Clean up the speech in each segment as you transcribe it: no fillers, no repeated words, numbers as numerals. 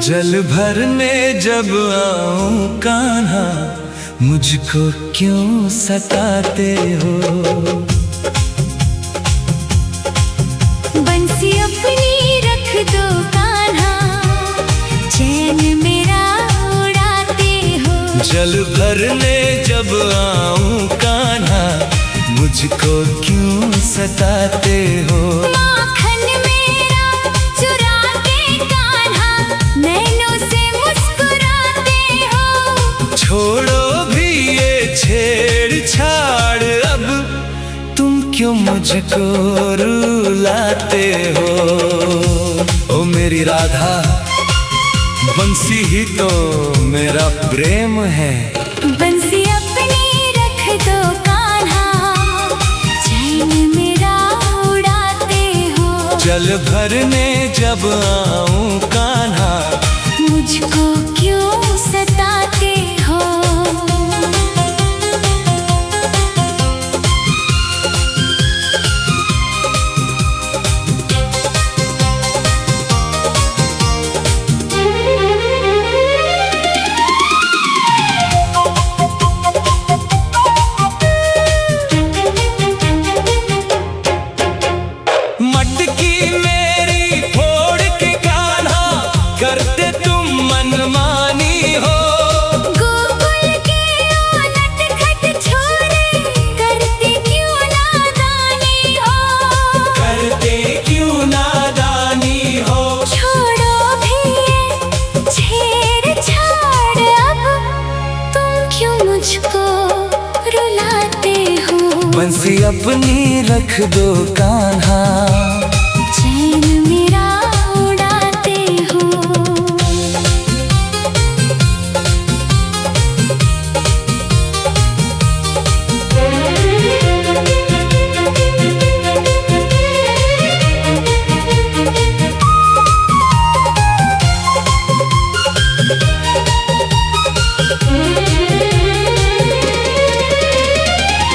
जल भरने जब आऊं कान्हा, मुझको क्यों सताते हो। बंसी अपनी रख दो कान्हा, चैन मेरा उड़ाते हो। जल भरने जब आऊं कान्हा, मुझको क्यों सताते हो। माखन मेरा चुरा के कान्हा, नैनों से मुस्कुराते हो। छोड़ो भी ये छेड़छाड़, अब तुम क्यों मुझको रुलाते हो। ओ मेरी राधा, बंसी ही तो मेरा प्रेम है। बंसी अपनी रख दो कान्हा, चैन मेरा उड़ाते हो। जल भरने जब आऊं कान्हा, मुझको क्यों सताते हो। मटकी मेरी फोड़ के कान्हा, करते तुम मनमानी हो। गोकुल के ओ नटखट छोरे, करते क्यों नादानी हो। करते क्यों नादानी हो। छोड़ो भी ये छेड़छाड़, अब तुम क्यों मुझको रुलाते हो। बंसी अपनी रख दो कान्हा, चैन मेरा उड़ाते हो।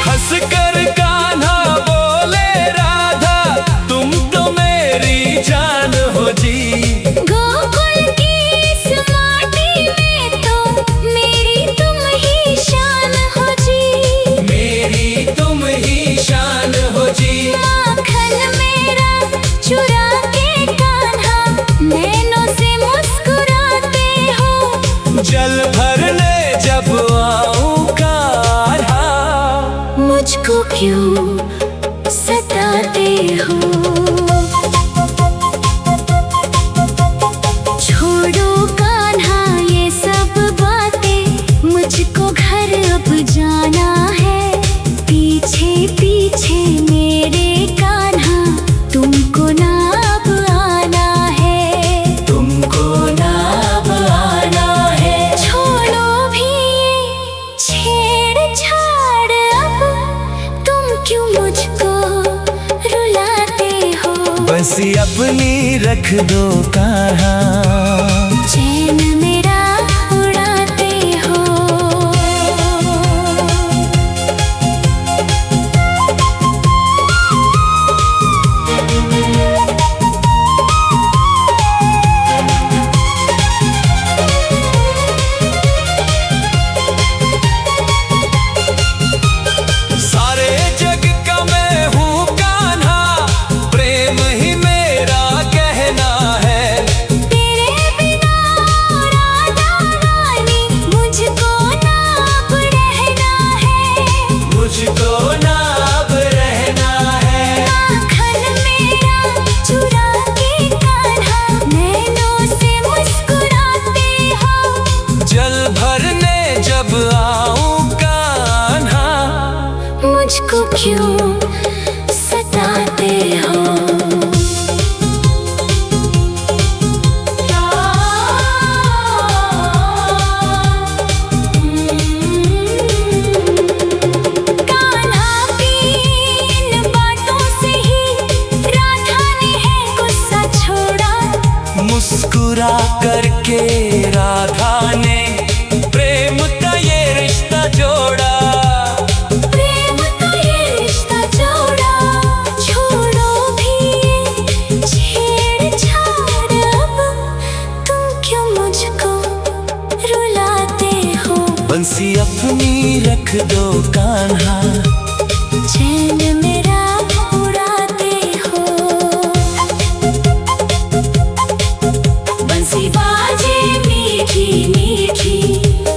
हंस कर कान्हा बोले राधा, तुम तो मेरी जान हो जी। गोकुल की इस माटी में तो मेरी तुम ही शान हो जी। मेरी तुम ही शान हो जी। माखन मेरा चुरा के कान्हा, नैनों से मुस्कुराते हो। जल भरने जब आऊं कान्हा, मुझको क्यों सताते हो। छोड़ो कान्हा ये सब बातें, मुझको घर अब जाना है। पीछे पीछे मेरे कान्हा, तुमको ना अब आना है। तुमको ना अब आना है। छोड़ो भी ये छेड़छाड़, अब तुम क्यों मुझको रुलाते हो। बंसी अपनी रख दो कान्हा, चैन मेरा उड़ाते हो। सारे जग का मैं हूँ कान्हा, प्रेम ही मेरा कहना है। तेरे बिना राधा रानी, मुझको ना अब रहना है। मुझको ना अब रहना है। माखन मेरा चुरा के कान्हा, नैनों से मुस्कुराते हो। जल भरने जब आऊं कान्हा, मुझको क्यों सताते हो। कान्हा की इन बातों से ही राधा ने है गुस्सा छोड़ा। मुस्कुरा करके राधा ने प्रेम का ये रिश्ता जोड़ा। प्रेम का ये रिश्ता रख दो कान्हा। चैन मेरा उड़ाते हो। बंसी बाजे मीठी मीठी,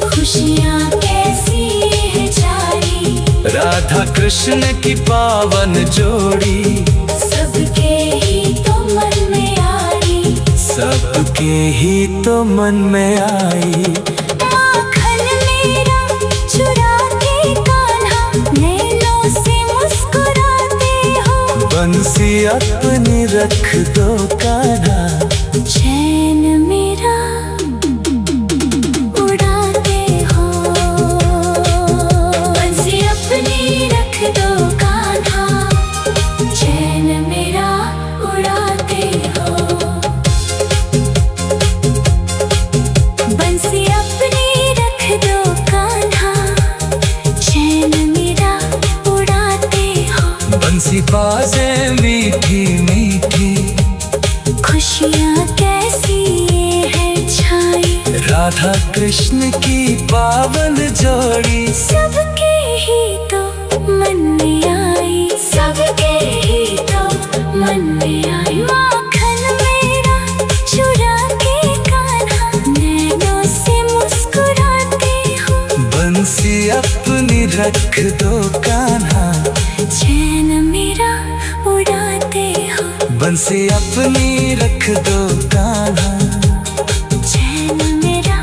खुशियाँ कैसी है जारी। राधा कृष्ण की पावन जोड़ी, सबके ही तो मन में आई। सबके ही तो मन में आई। माखन मेरा चुरा के कान्हा, नैनों से मुस्कुराते हो। बंसी अपनी रख दो कान्हा। चैन मेरा उड़ाते हो। बंसी अपनी रख दो कान्हा, चैन मेरा उड़ाते हो। बंसी अपनी रख दो कान्हा, चैन मेरा उड़ाते हो। बंसी बाजे मीठी मीठी, खुशियाँ कैसी है छाई। राधा कृष्ण की पावन जोड़ी, सबके ही तो मन में आई। सबके ही तो मन में आई। माखन मेरा चुरा के कान्हा, नैनों से मुस्कुराते हो। बंसी अपनी रख दो कान्हा। चैन मेरा उड़ाते हो। बंसी अपनी रख दो कान्हा। चैन मेरा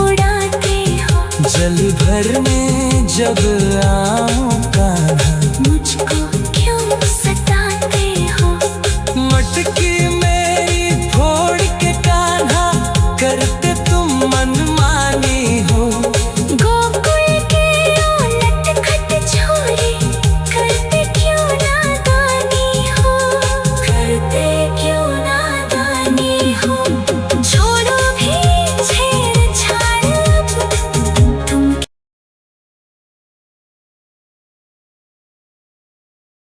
उड़ाते हो। जल भर में जब आऊं